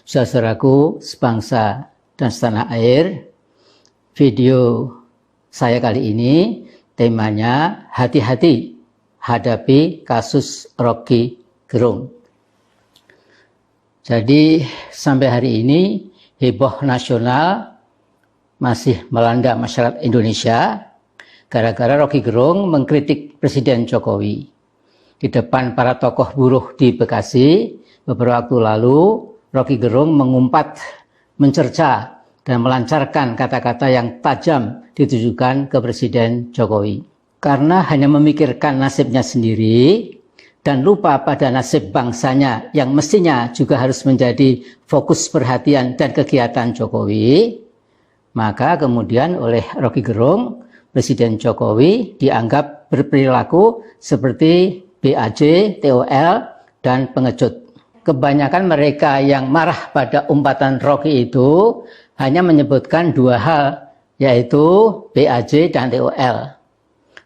Saudaraku sebangsa dan setanah air, video saya kali ini temanya hati-hati hadapi kasus Rocky Gerung. Jadi sampai hari ini heboh nasional masih melanda masyarakat Indonesia gara-gara Rocky Gerung mengkritik Presiden Jokowi. Di depan para tokoh buruh di Bekasi beberapa waktu lalu, Rocky Gerung mengumpat, mencerca, dan melancarkan kata-kata yang tajam ditujukan ke Presiden Jokowi. Karena hanya memikirkan nasibnya sendiri dan lupa pada nasib bangsanya yang mestinya juga harus menjadi fokus perhatian dan kegiatan Jokowi, maka kemudian oleh Rocky Gerung, Presiden Jokowi dianggap berperilaku seperti BAJ, TOL, dan pengecut. Kebanyakan mereka yang marah pada umpatan Rocky itu hanya menyebutkan dua hal, yaitu BAJ dan TOL.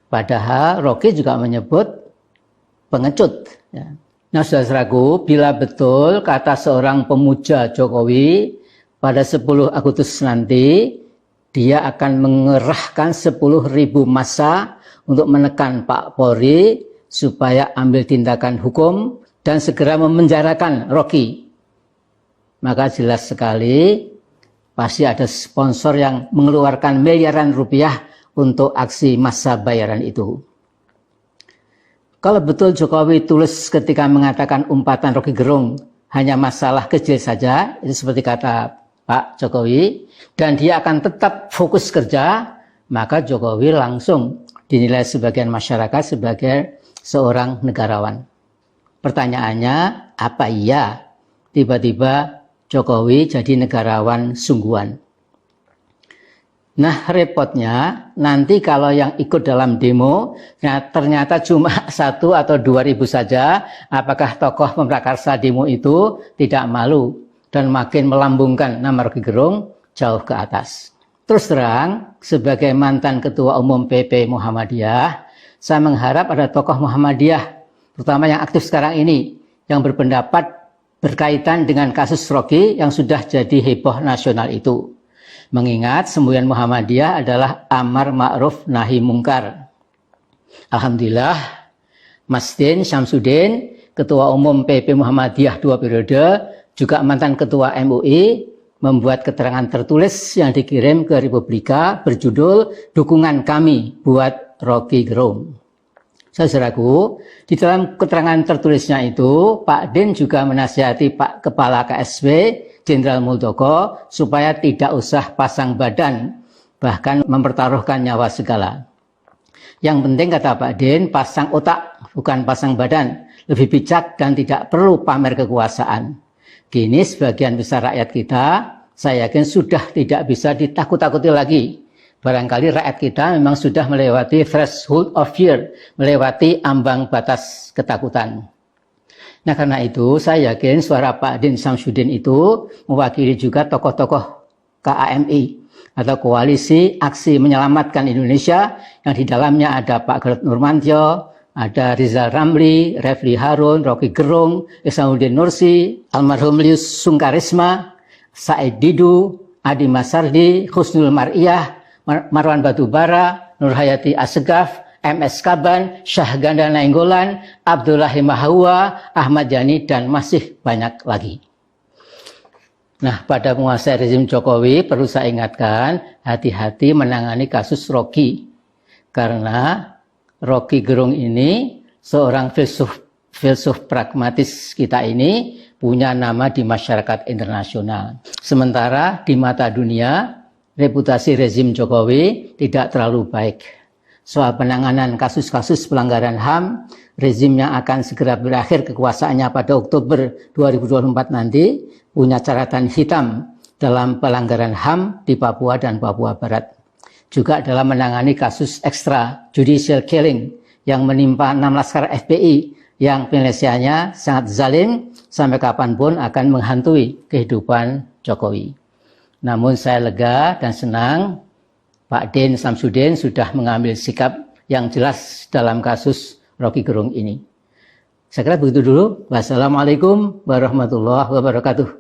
Padahal Rocky juga menyebut pengecut. Nah, saudaraku, bila betul kata seorang pemuja Jokowi pada 10 Agustus nanti, dia akan mengerahkan 10.000 massa untuk menekan Pak Polri supaya ambil tindakan hukum dan segera memenjarakan Rocky. Maka jelas sekali pasti ada sponsor yang mengeluarkan miliaran rupiah untuk aksi massa bayaran itu. Kalau betul Jokowi tulus ketika mengatakan umpatan Rocky Gerung hanya masalah kecil saja, itu seperti kata Pak Jokowi, dan dia akan tetap fokus kerja, maka Jokowi langsung dinilai sebagian masyarakat sebagai seorang negarawan. Pertanyaannya, apa iya tiba-tiba Jokowi jadi negarawan sungguhan? Nah, repotnya nanti kalau yang ikut dalam demo ternyata cuma 1 atau 2.000 saja, apakah tokoh pemrakarsa demo itu tidak malu dan makin melambungkan nama Rocky Gerung jauh ke atas? Terus terang, sebagai mantan Ketua Umum PP Muhammadiyah, saya mengharap ada tokoh Muhammadiyah, terutama yang aktif sekarang ini, yang berpendapat berkaitan dengan kasus Rocky yang sudah jadi heboh nasional itu. Mengingat semboyan Muhammadiyah adalah amar ma'ruf nahi mungkar. Alhamdulillah, Mas Din Syamsuddin, Ketua Umum PP Muhammadiyah 2 periode, juga mantan Ketua MUI, membuat keterangan tertulis yang dikirim ke Republika berjudul Dukungan Kami Buat Rocky Gerung. Saudaraku, di dalam keterangan tertulisnya itu, Pak Din juga menasihati Pak Kepala KSP, Jenderal Muldoko, supaya tidak usah pasang badan, bahkan mempertaruhkan nyawa segala. Yang penting, kata Pak Din, pasang otak, bukan pasang badan, lebih bijak dan tidak perlu pamer kekuasaan. Kini sebagian besar rakyat kita, saya yakin sudah tidak bisa ditakut-takuti lagi. Barangkali rakyat kita memang sudah melewati threshold of fear, melewati ambang batas ketakutan. Nah, karena itu saya yakin suara Pak Din Syamsuddin itu mewakili juga tokoh-tokoh KAMI atau Koalisi Aksi Menyelamatkan Indonesia, yang di dalamnya ada Pak Gatot Nurmantio, ada Rizal Ramli, Refli Harun, Rocky Gerung, Ihsanuddin Nursi, almarhum Lius Sungkarisma, Said Didu, Adi Masardi, Husnul Mar'iyah, Marwan Batubara, Nurhayati Assegaf, MS Kaban, Syahganda Nainggolan, Abdullah Himahua, Ahmad Yani, dan masih banyak lagi. Nah, pada penguasa rezim Jokowi perlu saya ingatkan, hati-hati menangani kasus Rocky. Karena Rocky Gerung ini seorang filsuf pragmatis kita ini punya nama di masyarakat internasional. Sementara di mata dunia, reputasi rezim Jokowi tidak terlalu baik. Soal penanganan kasus-kasus pelanggaran HAM, rezim yang akan segera berakhir kekuasaannya pada Oktober 2024 nanti punya catatan hitam dalam pelanggaran HAM di Papua dan Papua Barat. Juga dalam menangani kasus extra judicial killing yang menimpa 6 laskar FPI yang penyelesaiannya sangat zalim sampai kapanpun akan menghantui kehidupan Jokowi. Namun saya lega dan senang Pak Din Syamsuddin sudah mengambil sikap yang jelas dalam kasus Rocky Gerung ini. Saya kira begitu dulu. Wassalamualaikum warahmatullahi wabarakatuh.